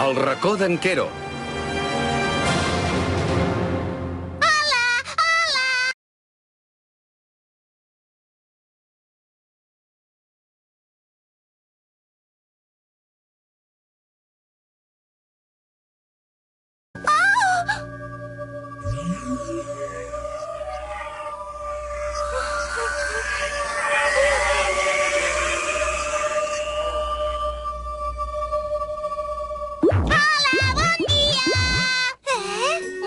El racó d'en Quero. Hola, hola!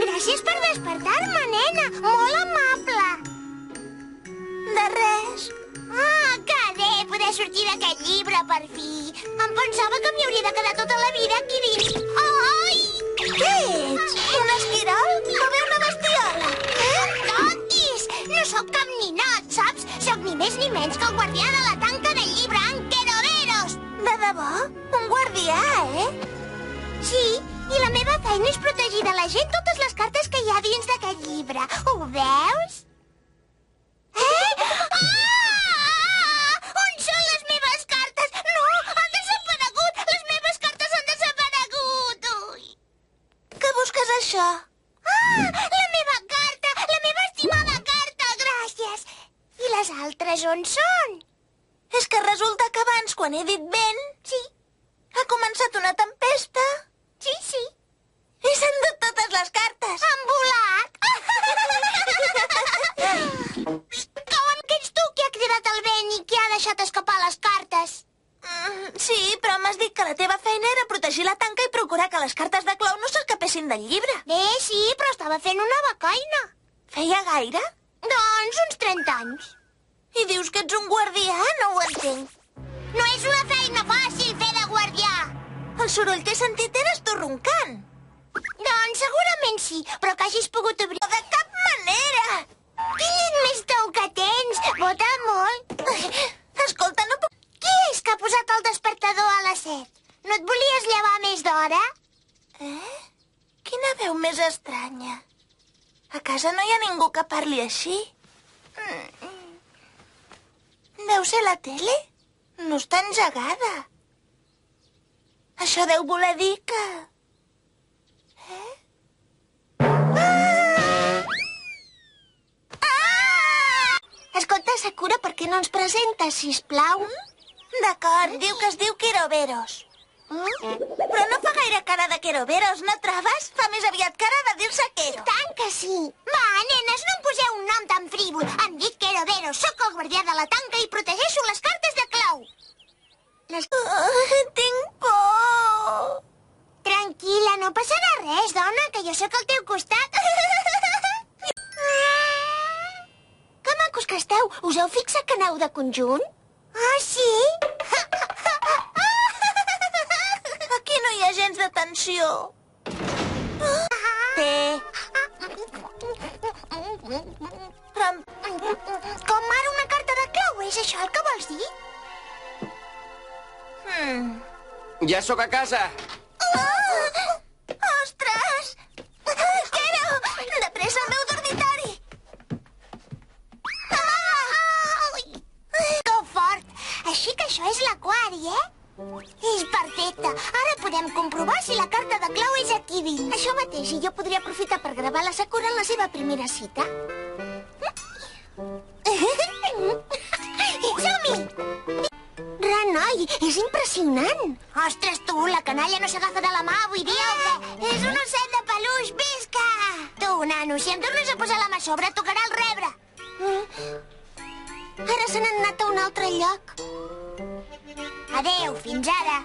Gràcies per despertar-me, nena. Molt amable. De res. Ah, que bé poder sortir d'aquest llibre, per fi. Em pensava que m'hi hauria de quedar tota la vida aquí dins. Ai! Què ets? Un esquirol? No ve una bestiola. Tontis! No sóc cap ninot, saps? Sóc ni més ni menys que el guardià de la tanca del llibre, en Queroveros. De debò? Un guardià, eh? Sí, i la meva feina és protegir de la gent totes les cartes que hi ha dins d'aquest llibre. Ho veus? On són les meves cartes? No, han desaparegut! Les meves cartes han desaparegut! Ui. Què busques, això? Ah, la meva carta! La meva estimada carta! Gràcies! I les altres on són? És que resulta que abans, quan he dit vent... Sí. Ha començat una tempesta. Sí, sí. I s'han endut totes les cartes. Han volat. Com que ets tu qui ha cridat el vent i qui ha deixat escapar les cartes? Sí, però m'has dit que la teva feina era protegir la tanca i procurar que les cartes de clau no s'escapessin del llibre. Bé, sí, però estava fent una becaina. Feia gaire? Doncs uns 30 anys. I dius que ets un guardià? No ho entenc. No és una feina fàcil fer de guardià. El soroll que he sentit eres tu roncant. Doncs segurament sí, però que hagis pogut obrir... De cap manera! Quin llit més tou que tens! Bota molt. Escolta, no puc... Qui és que ha posat el despertador a les 7? No et volies llevar més d'hora? Quina veu més estranya. A casa no hi ha ningú que parli així. Deu ser la tele? No està engegada. Això deu voler dir que... Escolta, Sakura, per què no ens presentes, sisplau? D'acord, diu que es diu Queroveros. Però no fa gaire cara de Queroveros, no trobes? Fa més aviat cara de dir-se Quero. I tant que sí. Va, nenes, no em poseu un nom tan frívol. Em dic Queroveros, sóc el guardià de la tanca i protegeixo les cartes de clau. Tinc por. Tranquil·la, no passarà res, dona, que jo sóc al teu costat. Que macos que esteu. Us heu fixat que aneu de conjunt? Ah, sí? Aquí no hi ha gens de tensió. Però... Com ara una carta de clau, és això el que vols dir? Ja sóc a casa. Ostres! Quero! De pressa al meu dormitori! Que fort! Així que això és l'aquari, eh? És perfecte. Ara podem comprovar si la carta de clau és aquí dins. Això mateix, i jo podria aprofitar per gravar la Sakura en la seva primera cita. Som-hi! Renoi, és impressionant. Ostres, tu, la canalla no s'agafa de la mà avui dia o què? És un osset de peluix, visca! Tu, nano, si em tornes a posar la mà a sobre, tocarà el rebre. Ara se n'han anat a un altre lloc. Adéu, fins ara.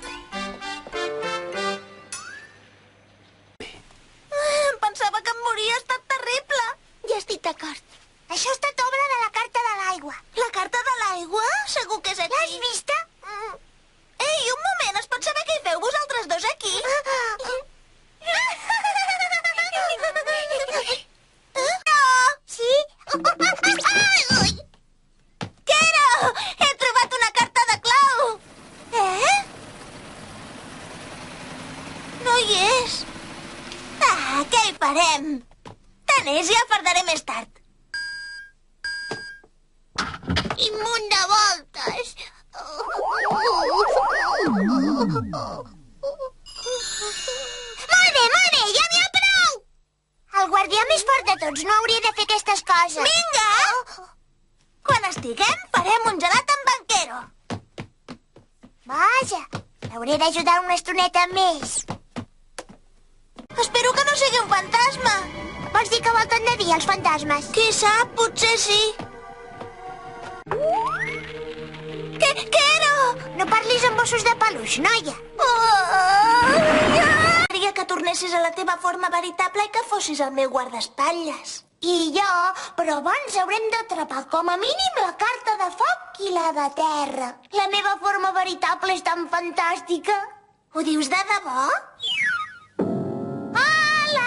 Em pensava que em moria, ha estat terrible. Ja estic d'acord. Això ha estat obra de la carta de l'aigua. La carta de l'aigua? Segur que és aquí. L'has vista? Ei, un moment, es pot saber què hi feu vosaltres dos aquí? Sí? Quero! He trobat una carta de clau! No hi és. Què hi farem? Tant és, ja fardaré més tard. Imunt de voltes. tots, no hauria de fer aquestes coses. Vinga! Quan estiguem, farem un gelat amb banquero. Vaja, hauré d'ajudar una estoneta més. Espero que no sigui un fantasma. Vols dir que volten de dia, els fantasmes? Qui sap, potser sí. Què era? No parlis amb ossos de peluix, noia. Voldria que tornessis a la teva forma veritable i que fossis el meu guardaespatlles. I jo, però abans haurem d'atrapar com a mínim la carta de foc i la de terra. La meva forma veritable és tan fantàstica. Ho dius de debò? Hola!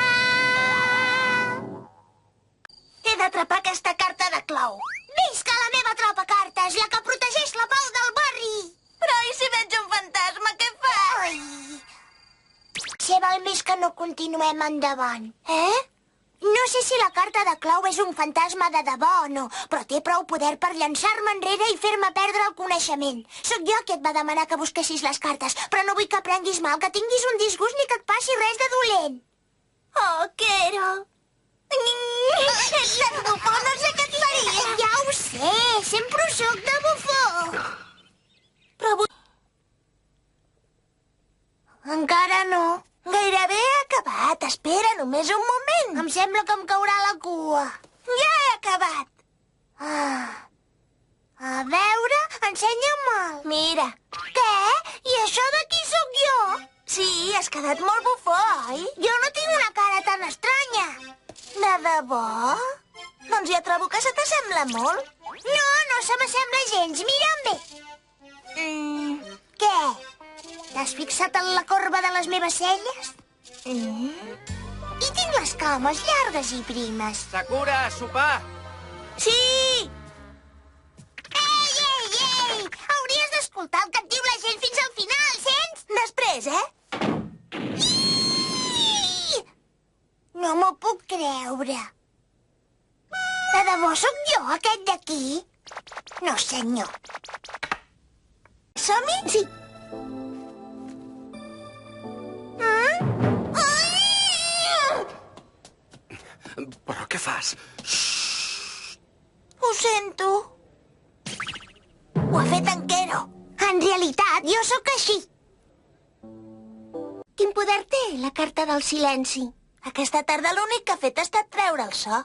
He d'atrapar aquesta carta de clau. Visca la meva atrapacartes, la que protegeix la pau del barri! Però i si veig un fantasma, què fas? Ai, se val més que no continuem endavant. No sé si la carta de clau és un fantasma de debò o no, però té prou poder per llançar-me enrere i fer-me perdre el coneixement. Sóc jo qui et va demanar que busquessis les cartes, però no vull que prenguis mal, que tinguis un disgust ni que et passi res de dolent. Oh, Quero! Ets de bufó, no sé què et faria. Ja ho sé, sempre ho soc de bufó. Però encara no. Gairebé he acabat. Espera només un moment. Em sembla que em caurà la cua. Ja he acabat. A veure, ensenya-me'l. Mira. Què? I això de qui sóc jo? Sí, has quedat molt bufó, oi? Jo no tinc una cara tan estranya. De debò? Doncs ja trobo que se t'assembla molt. No, no se m'assembla gens. Mira'm bé. Què? T'has fixat en la corba de les meves celles? I tinc les cames llargues i primes. Sakura, sopar! Sí! Ei! Hauries d'escoltar el que et diu la gent fins al final, sents? Després, No m'ho puc creure. De debò sóc jo, aquest d'aquí? No, senyor. Som-hi? Sí. Però què fas? Ho sento. Ho ha fet en Quero. En realitat, jo sóc així. Quin poder té la carta del silenci? Aquesta tarda l'únic que ha fet ha estat treure el so.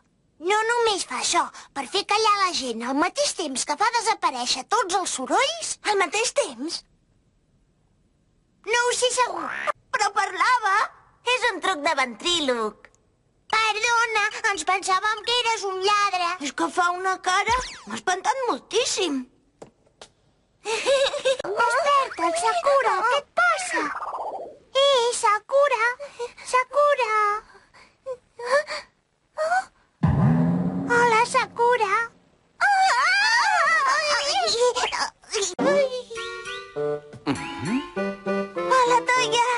No només fa això, per fer callar la gent al mateix temps que fa desaparèixer tots els sorolls. Al mateix temps? No ho sé segur. Però parlava. És un truc de ventríloc. Perdona, ens pensàvem que eres un lladre. És que fa una cara... M'ha espantat moltíssim. Desperta't, Sakura, què et passa? Sakura! Sakura! Hola, Sakura! Hola, Toia!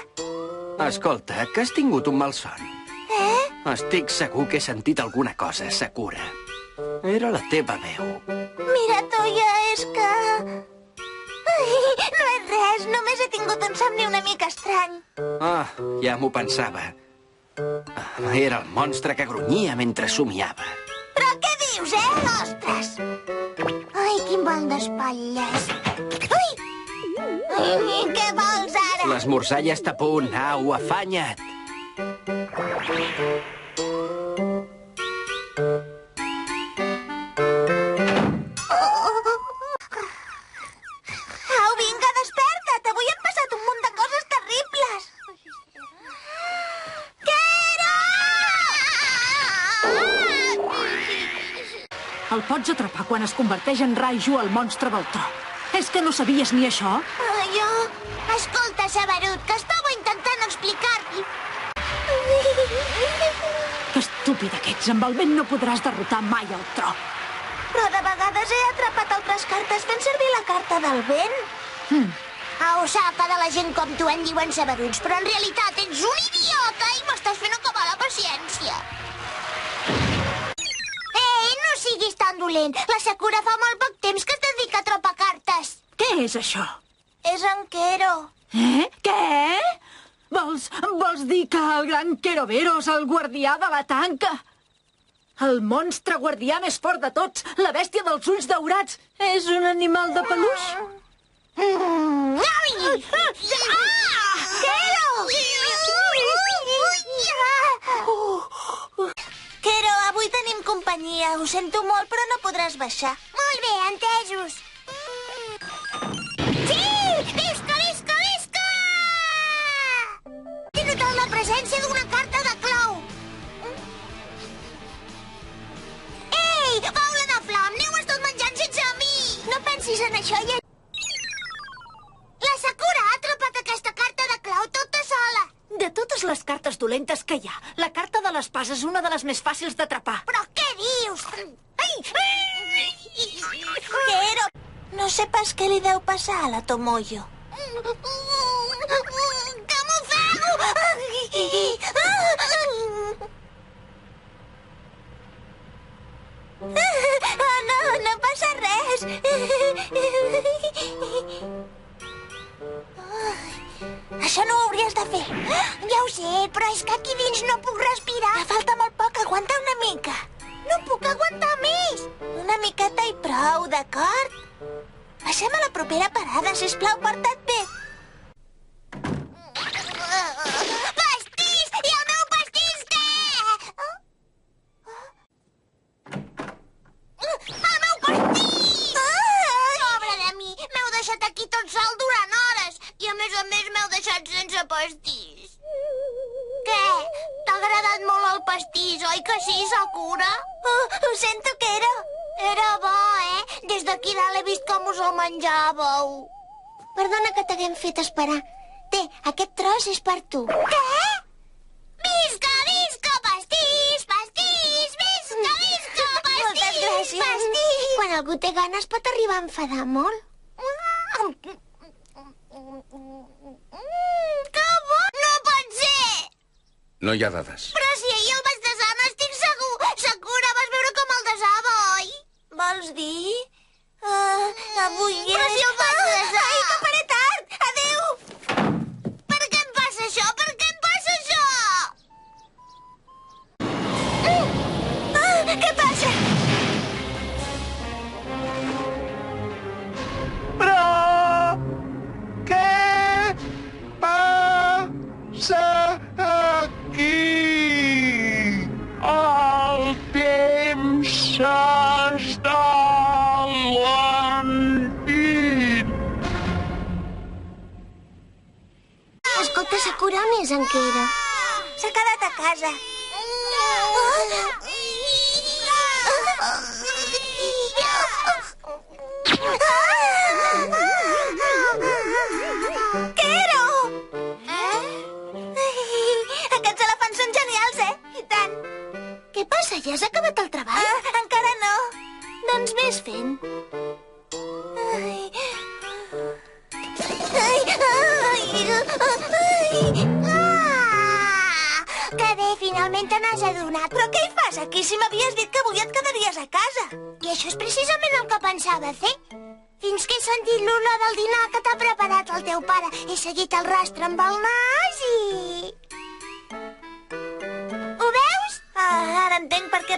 Escolta, que has tingut un malson. Estic segur que he sentit alguna cosa, Sakura. Era la teva veu. Mira, Toia, és que... No és res, només he tingut un somni una mica estrany. Ja m'ho pensava. Era el monstre que grunyia mentre somiava. Però què dius, Ostres! Ai, quin mal d'espatlles. Què vols ara? L'esmorzar ja està a punt. Au, afanya't. Au, vinga, desperta't. Avui han passat un munt de coses terribles. Quero! El pots atrapar quan es converteix en Raiju, el monstre del tro. És que no sabies ni això? Jo... Escolta, Saberut, que estava intentant explicar-li. Que estúpida que ets. Amb el vent no podràs derrotar mai el tro. Però de vegades he atrapat altres cartes fent servir la carta del vent. Au, saca de la gent com tu en diuen saberuts, però en realitat ets un idiota i m'estàs fent acabar la paciència. No siguis tan dolent. La Sakura fa molt poc temps que es dedica a atrapar cartes. Què és això? És en Quero. Què? Vols dir que el gran Queroveros, el guardià de la tanca... El monstre guardià més fort de tots, la bèstia dels ulls daurats. És un animal de peluix? Quero, avui tenim companyia. Ho sento molt, però no podràs baixar. Molt bé, entesos. Sí! Visca, visca, visca! He notat la presència d'una carta de clou. Ei, Paula de Flam, aneu estat menjant sense mi! No pensis en això i... La Sakura ha atrapat aquesta carta de clau tota sola. De totes les cartes dolentes que hi ha, la carta de l'espasa és una de les més fàcils d'atrapar. Però què dius? Quero, no sé pas què li deu passar a la Tomoyo. Que m'ofego! Oh, no, no passa res. Això no ho hauries de fer. Ja ho sé, però és que aquí dins no puc respirar. Ja falta molt poc, aguanta una mica. No puc aguantar més. Una miqueta i prou, d'acord? Passem a la propera parada, sisplau, porta't bé. Pastís! I el meu pastís, què? El meu pastís! Pobre de mi, m'heu deixat aquí tot sol durant hores. I a més m'heu deixat sense pastís. Què? T'ha agradat molt el pastís, oi que sí, Sakura? Ho sento, Quero. Era bo, eh? Des d'aquí dalt he vist com us el menjàveu. Perdona que t'haguem fet esperar. Té, aquest tros és per tu. Què? Visca, visca, pastís, pastís, visca, visca, pastís. Moltes gràcies. Pastís. Quan algú té ganes pot arribar a enfadar molt. Que bo! No pot ser! No hi ha dades. Però si ahir el vaig desar, n'estic segur. Sakura, vas veure com el desava, oi? Vols dir? Avui és... Però si el vaig desar! Ai, que faré tard! Adéu! Per què em passa això? Per què em passa això? Què passa? Però... Què passa aquí? El temps s'està alentint. Escolta, Sakura, on és en Quero? S'ha quedat a casa. Quero! Aquests elefants són genials, eh? I tant. Què passa? Ja has acabat el treball? Encara no. Doncs vés fent. Que bé, finalment te n'has adonat. Però què hi fas aquí si m'havies dit que avui et quedaries a casa? I això és precisament el que pensava fer. Fins que he sentit l'olor del dinar que t'ha preparat el teu pare. He seguit el rastre amb el nas i... Ho veus? Ara entenc per què